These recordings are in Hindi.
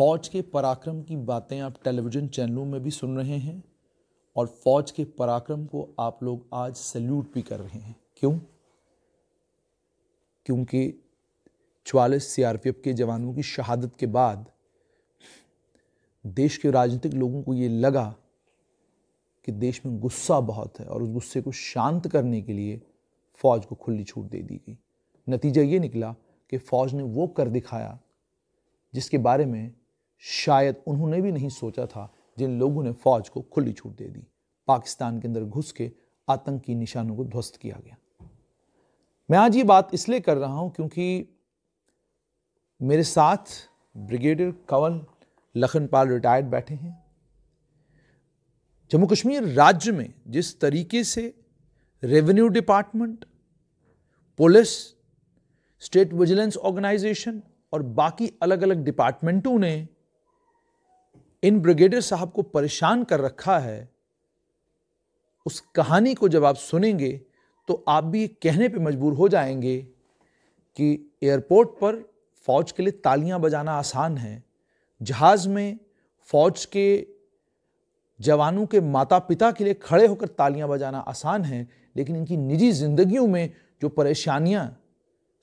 फौज के पराक्रम की बातें आप टेलीविज़न चैनलों में भी सुन रहे हैं और फौज के पराक्रम को आप लोग आज सैल्यूट भी कर रहे हैं। क्यों? क्योंकि 44 सीआरपीएफ के जवानों की शहादत के बाद देश के राजनीतिक लोगों को ये लगा कि देश में गुस्सा बहुत है और उस गुस्से को शांत करने के लिए फौज को खुली छूट दे दी गई। नतीजा ये निकला कि फौज ने वो कर दिखाया जिसके बारे में शायद उन्होंने भी नहीं सोचा था, जिन लोगों ने फौज को खुली छूट दे दी। पाकिस्तान के अंदर घुस के आतंकी निशानों को ध्वस्त किया गया। मैं आज ये बात इसलिए कर रहा हूं क्योंकि मेरे साथ ब्रिगेडियर कंवल लखनपाल रिटायर्ड बैठे हैं। जम्मू कश्मीर राज्य में जिस तरीके से revenue department, police, state vigilance organisation और बाकी अलग अलग डिपार्टमेंटों ने इन ब्रिगेडियर साहब को परेशान कर रखा है, उस कहानी को जब आप सुनेंगे तो आप भी कहने पे मजबूर हो जाएंगे कि एयरपोर्ट पर फौज के लिए तालियां बजाना आसान है, जहाज में फौज के जवानों के माता पिता के लिए खड़े होकर तालियां बजाना आसान है, लेकिन इनकी निजी जिंदगियों में जो परेशानियां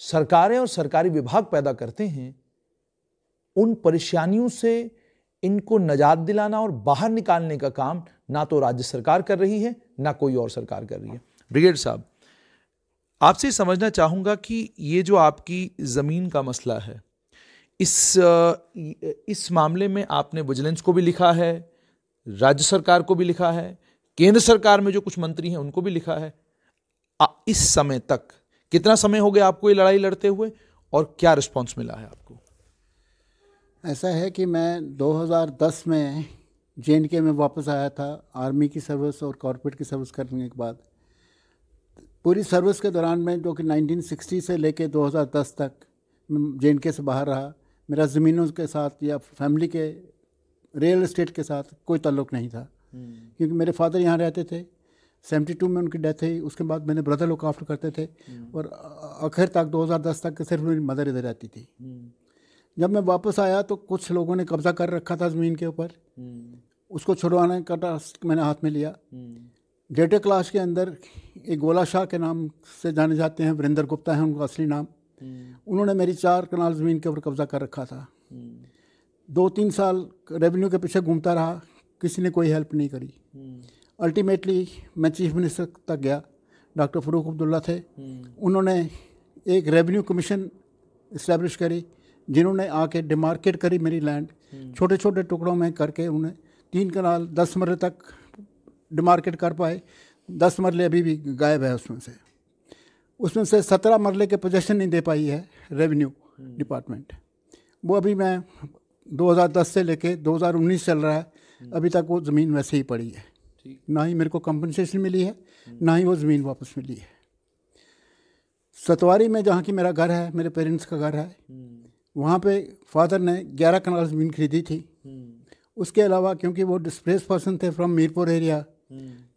सरकारें और सरकारी विभाग पैदा करते हैं, उन परेशानियों से इनको निजात दिलाना और बाहर निकालने का काम ना तो राज्य सरकार कर रही है, ना कोई और सरकार कर रही है। ब्रिगेडियर साहब, आपसे समझना चाहूंगा कि ये जो आपकी ज़मीन का मसला है, इस मामले में आपने विजिलेंस को भी लिखा है, राज्य सरकार को भी लिखा है, केंद्र सरकार में जो कुछ मंत्री हैं उनको भी लिखा है। इस समय तक कितना समय हो गया आपको ये लड़ाई लड़ते हुए और क्या रिस्पांस मिला है आपको? ऐसा है कि मैं 2010 में JNK में वापस आया था, आर्मी की सर्विस और कॉर्पोरेट की सर्विस करने के बाद। पूरी सर्विस के दौरान में, जो कि 1960 से लेके 2010 तक JNK से बाहर रहा, मेरा ज़मीनों के साथ या फैमिली के रियल एस्टेट के साथ कोई ताल्लुक़ नहीं था, क्योंकि मेरे फादर यहाँ रहते थे। 72 में उनकी डेथ हुई, उसके बाद मैंने ब्रदर लुक आफ्टर करते थे और आखिर तक 2010 तक सिर्फ मेरी मदर इधर रहती थी। जब मैं वापस आया तो कुछ लोगों ने कब्जा कर रखा था ज़मीन के ऊपर, उसको छुड़वाने का टास्क मैंने हाथ में लिया। डेटा क्लास के अंदर एक गोला शाह के नाम से जाने जाते हैं, वरिंदर गुप्ता है उनका असली नाम, उन्होंने मेरी 4 कनाल ज़मीन के ऊपर कब्जा कर रखा था। 2-3 साल रेवेन्यू के पीछे घूमता रहा, किसी ने कोई हेल्प नहीं करी। अल्टीमेटली मैं चीफ मिनिस्टर तक गया, डॉक्टर फ़रूक अब्दुल्ला थे, उन्होंने एक रेवेन्यू कमीशन इस्टेब्लिश करी, जिन्होंने आके डिमार्केट करी मेरी लैंड, छोटे छोटे टुकड़ों में करके उन्हें 3 कनाल 10 मरले तक डिमार्केट कर पाए। 10 मरले अभी भी गायब है उसमें से 17 मरले के पोजेशन नहीं दे पाई है रेवेन्यू डिपार्टमेंट। वो अभी मैं 2010 से लेके 2019 चल रहा है, अभी तक वो ज़मीन वैसे ही पड़ी है, ना ही मेरे को कंपनसेशन मिली है, ना ही वो ज़मीन वापस मिली है। सतवारी में जहाँ की मेरा घर है, मेरे पेरेंट्स का घर है, वहाँ पे फादर ने 11 कनाल ज़मीन खरीदी थी। उसके अलावा क्योंकि वो डिस्प्लेस पर्सन थे फ्रॉम मीरपुर एरिया,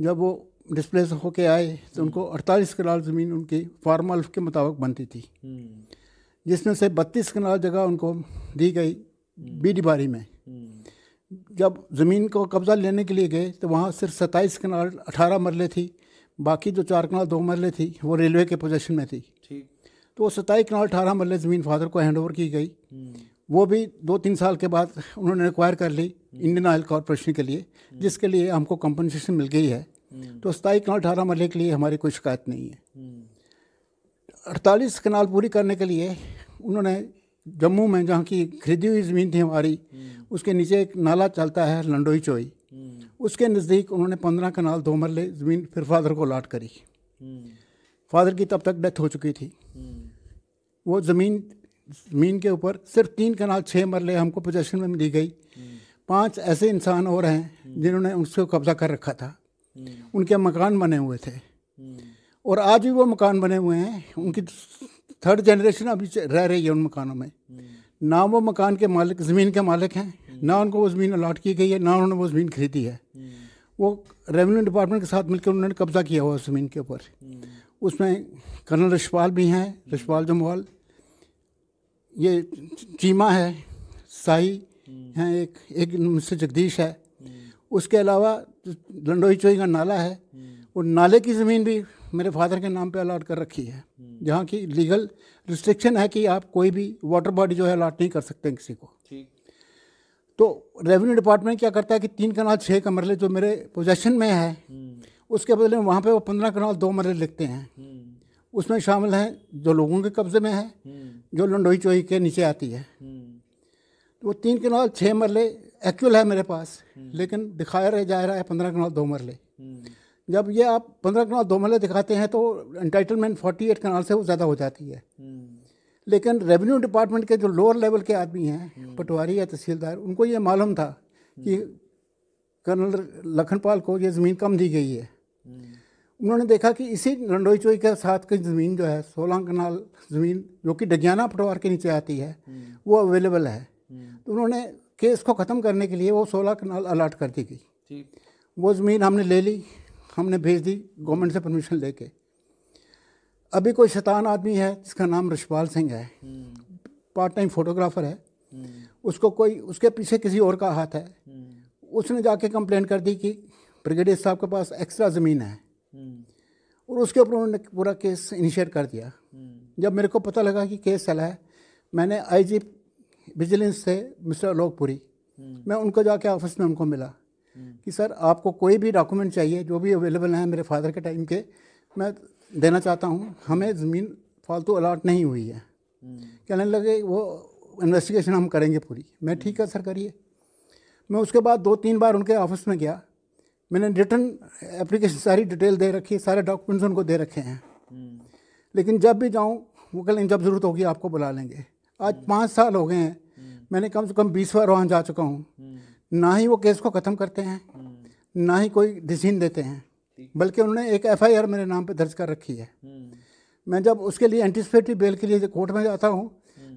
जब वो डिस्प्लेस होके आए तो उनको 48 कनाल ज़मीन उनकी फार्मल के मुताबिक बनती थी, जिसमें से 32 कनाल जगह उनको दी गई बीडी बारी में। जब ज़मीन को कब्ज़ा लेने के लिए गए तो वहाँ सिर्फ 27 कनाल 18 मरले थी, बाकी जो 4 कनाल 2 मरले थी वो रेलवे के पोजीशन में थी। तो वो 27 कनाल 18 मरले ज़मीन फादर को हैंड ओवर की गई। वो भी 2-3 साल के बाद उन्होंने एक्वायर कर ली इंडियन ऑयल कॉरपोरेशन के लिए, जिसके लिए हमको कंपनसेशन मिल गई है। तो 27 कनाल 18 मरले के लिए हमारी कोई शिकायत नहीं है। 48 कनाल पूरी करने के लिए उन्होंने जम्मू में, जहाँ की खरीदी हुई ज़मीन थी हमारी, उसके नीचे एक नाला चलता है लंडोई चोई, उसके नज़दीक उन्होंने 15 कनाल 2 मरले ज़मीन फिर फादर को अलॉट करी। फादर की तब तक डेथ हो चुकी थी। वो ज़मीन के ऊपर सिर्फ 3 कनाल 6 मरले हमको पोजेशन में दी गई। 5 ऐसे इंसान और हैं जिन्होंने उसको कब्ज़ा कर रखा था, उनके मकान बने हुए थे और आज भी वो मकान बने हुए हैं। उनकी 3rd जनरेशन अभी रह रही है उन मकानों में। ना वो मकान के मालिक ज़मीन के मालिक हैं, ना उनको वो ज़मीन अलॉट की गई है, ना उन्होंने वो ज़मीन खरीदी है। वो रेवेन्यू डिपार्टमेंट के साथ मिलकर उन्होंने कब्ज़ा किया हुआ ज़मीन के ऊपर। उसमें कर्नल रिशपाल भी हैं, रिशपाल जमवाल, ये चीमा है, शाही, हैं, एक मिस्टर जगदीश है। उसके अलावा लंडोई चोई का नाला है, और नाले की ज़मीन भी मेरे फादर के नाम पे अलाट कर रखी है, जहाँ की लीगल रिस्ट्रिक्शन है कि आप कोई भी वाटर बॉडी जो है अलाट नहीं कर सकते किसी को। तो रेवेन्यू डिपार्टमेंट क्या करता है कि 3 कनाल 6 का मरले जो मेरे पोजेशन में है, उसके बदले में वहाँ पे वो 15 कनाल 2 मरले लिखते हैं। उसमें शामिल हैं जो लोगों के कब्जे में है, जो लंडोई चोई के नीचे आती है। तो वो 3 कनाल 6 मरले एक्चुअल है मेरे पास, लेकिन दिखाया रह जा रहा है 15 कनाल 2 मरले। जब ये आप 15 कनाल 2 मरले दिखाते हैं तो एंटाइटलमेंट 48 कनाल से वो ज़्यादा हो जाती है। लेकिन रेवेन्यू डिपार्टमेंट के जो लोअर लेवल के आदमी हैं, पटवारी या तहसीलदार, उनको ये मालूम था कि कर्नल लखनपाल को ये ज़मीन कम दी गई है। उन्होंने देखा कि इसी लंडोई चोई के साथ की ज़मीन जो है 16 कनाल ज़मीन जो कि डगियाना पटवार के नीचे आती है, वो अवेलेबल है। तो उन्होंने केस को ख़त्म करने के लिए वो 16 कनाल अलाट कर दी गई। वो ज़मीन हमने ले ली, हमने भेज दी गवर्नमेंट से परमिशन लेके। अभी कोई शैतान आदमी है जिसका नाम रशपाल सिंह है, पार्ट टाइम फोटोग्राफर है, उसको कोई उसके पीछे किसी और का हाथ है। उसने जाके कंप्लेंट कर दी कि ब्रिगेडियर साहब के पास एक्स्ट्रा ज़मीन है, और उसके ऊपर उन्होंने पूरा केस इनिशिएट कर दिया। जब मेरे को पता लगा कि केस चला है, मैंने आईजी विजिलेंस से मिस्टर आलोकपुरी, मैं उनको जाके ऑफिस में उनको मिला कि सर आपको कोई भी डॉक्यूमेंट चाहिए जो भी अवेलेबल हैं मेरे फादर के टाइम के, मैं देना चाहता हूँ। हमें ज़मीन फालतू अलाट नहीं हुई है। कहने लगे वो इन्वेस्टिगेशन हम करेंगे पूरी। मैं ठीक है सर करिए। मैं उसके बाद 2-3 बार उनके ऑफिस में गया, मैंने रिटर्न एप्लीकेशन सारी डिटेल दे रखी है, सारे डॉक्यूमेंट्स उनको दे रखे हैं। लेकिन जब भी जाऊँ वो कह जब ज़रूरत होगी आपको बुला लेंगे। आज 5 साल हो गए हैं, मैंने कम से कम 20 बार वहाँ जा चुका हूँ। ना ही वो केस को ख़त्म करते हैं, ना ही कोई डिसीजन देते हैं, बल्कि उन्होंने एक FIR मेरे नाम पे दर्ज कर रखी है। मैं जब उसके लिए एंटिसिपेटरी बेल के लिए कोर्ट में जाता हूँ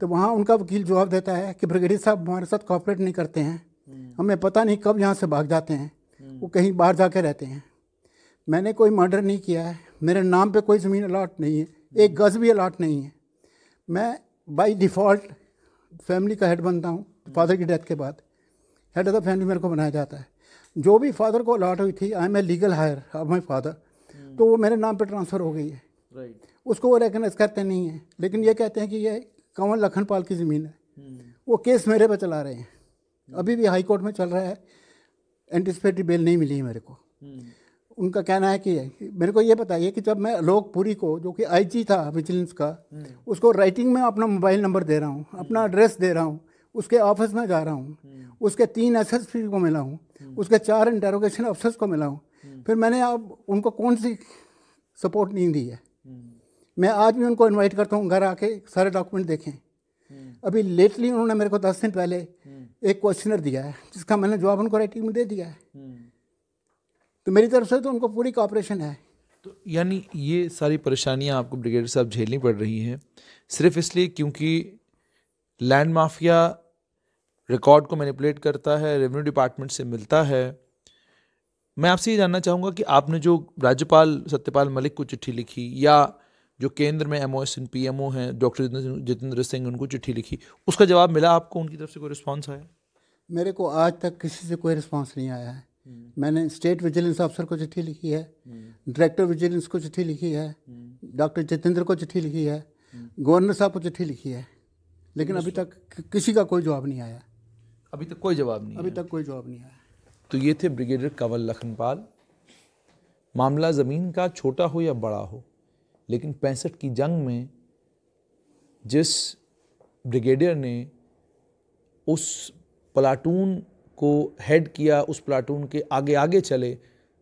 तो वहाँ उनका वकील जवाब देता है कि ब्रिगेडियर साहब हमारे साथ कोऑपरेट नहीं करते हैं, हमें पता नहीं कब यहाँ से भाग जाते हैं, वो कहीं बाहर जाके रहते हैं। मैंने कोई मर्डर नहीं किया है, मेरे नाम पे कोई ज़मीन अलाट नहीं है, एक गज़ भी अलाट नहीं है। मैं बाई डिफ़ॉल्ट फैमिली का हेड बनता हूँ। फादर की डेथ के बाद हेड ऑफ द फैमिली मेरे को बनाया जाता है। जो भी फादर को अलाट हुई थी, I am a legal heir of my father, तो वो मेरे नाम पे ट्रांसफ़र हो गई है। उसको वो रिकगनाइज करते नहीं हैं, लेकिन ये कहते हैं कि ये कंवर लखनपाल की ज़मीन है। वो केस मेरे पे चला रहे हैं, अभी भी हाई कोर्ट में चल रहा है। एंटिसिपेटरी बेल नहीं मिली है मेरे को। उनका कहना है कि मेरे को ये बताइए कि जब मैं आलोकपुरी को, जो कि IG था विजिलेंस का, उसको राइटिंग में अपना मोबाइल नंबर दे रहा हूँ, अपना एड्रेस दे रहा हूँ, उसके ऑफिस में जा रहा हूँ, उसके 3 SSP को मिला हूँ, उसके 4 इंटेरोगेशन अफसर्स को मिला हूँ, फिर मैंने अब उनको कौन सी सपोर्ट नहीं दी है। मैं आज भी उनको इनवाइट करता हूँ घर आके सारे डॉक्यूमेंट देखें। अभी लेटली उन्होंने मेरे को 10 दिन पहले एक क्वेश्चनर दिया है, जिसका मैंने जवाब उनको राइटिंग में दे दिया है। तो मेरी तरफ से तो उनको पूरी कोऑपरेशन है। तो यानी ये सारी परेशानियां आपको ब्रिगेडियर साहब झेलनी पड़ रही हैं सिर्फ इसलिए क्योंकि लैंड माफिया रिकॉर्ड को मैनिपुलेट करता है, रेवेन्यू डिपार्टमेंट से मिलता है। मैं आपसे ये जानना चाहूँगा कि आपने जो राज्यपाल सत्यपाल मलिक को चिट्ठी लिखी, या जो केंद्र में MOS and PMO हैं डॉक्टर जितेंद्र सिंह, उनको चिट्ठी लिखी, उसका जवाब मिला आपको? उनकी तरफ से कोई रिस्पॉन्स आया? मेरे को आज तक किसी से कोई रिस्पॉन्स नहीं आया है। मैंने स्टेट विजिलेंस अफसर को चिट्ठी लिखी है, डायरेक्टर विजिलेंस को चिट्ठी लिखी है, डॉक्टर जितेंद्र को चिट्ठी लिखी है, गवर्नर साहब को चिट्ठी लिखी है, लेकिन अभी तक किसी का कोई जवाब नहीं आया। अभी तक कोई जवाब नहीं? अभी तक कोई जवाब नहीं आया। तो ये थे ब्रिगेडियर कंवर लखनपाल। मामला ज़मीन का छोटा हो या बड़ा हो, लेकिन 65 की जंग में जिस ब्रिगेडियर ने उस प्लाटून को हेड किया, उस प्लाटून के आगे आगे चले,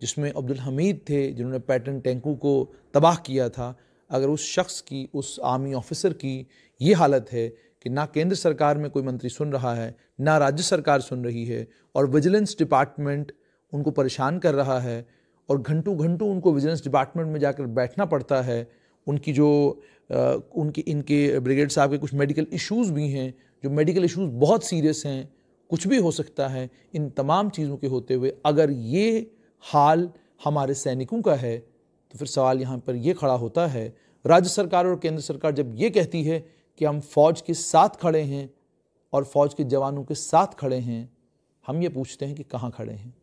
जिसमें अब्दुल हमीद थे जिन्होंने पैटर्न टैंकों को तबाह किया था, अगर उस शख्स की, उस आर्मी ऑफिसर की ये हालत है कि ना केंद्र सरकार में कोई मंत्री सुन रहा है, ना राज्य सरकार सुन रही है, और विजिलेंस डिपार्टमेंट उनको परेशान कर रहा है, और घंटों घंटों उनको विजिलेंस डिपार्टमेंट में जाकर बैठना पड़ता है। उनकी जो इनके ब्रिगेड साहब के कुछ मेडिकल इश्यूज़ भी हैं, जो मेडिकल इश्यूज़ बहुत सीरियस हैं, कुछ भी हो सकता है। इन तमाम चीज़ों के होते हुए अगर ये हाल हमारे सैनिकों का है, तो फिर सवाल यहाँ पर ये खड़ा होता है, राज्य सरकार और केंद्र सरकार जब ये कहती है कि हम फ़ौज के साथ खड़े हैं, और फौज के जवानों के साथ खड़े हैं, हम ये पूछते हैं कि कहाँ खड़े हैं।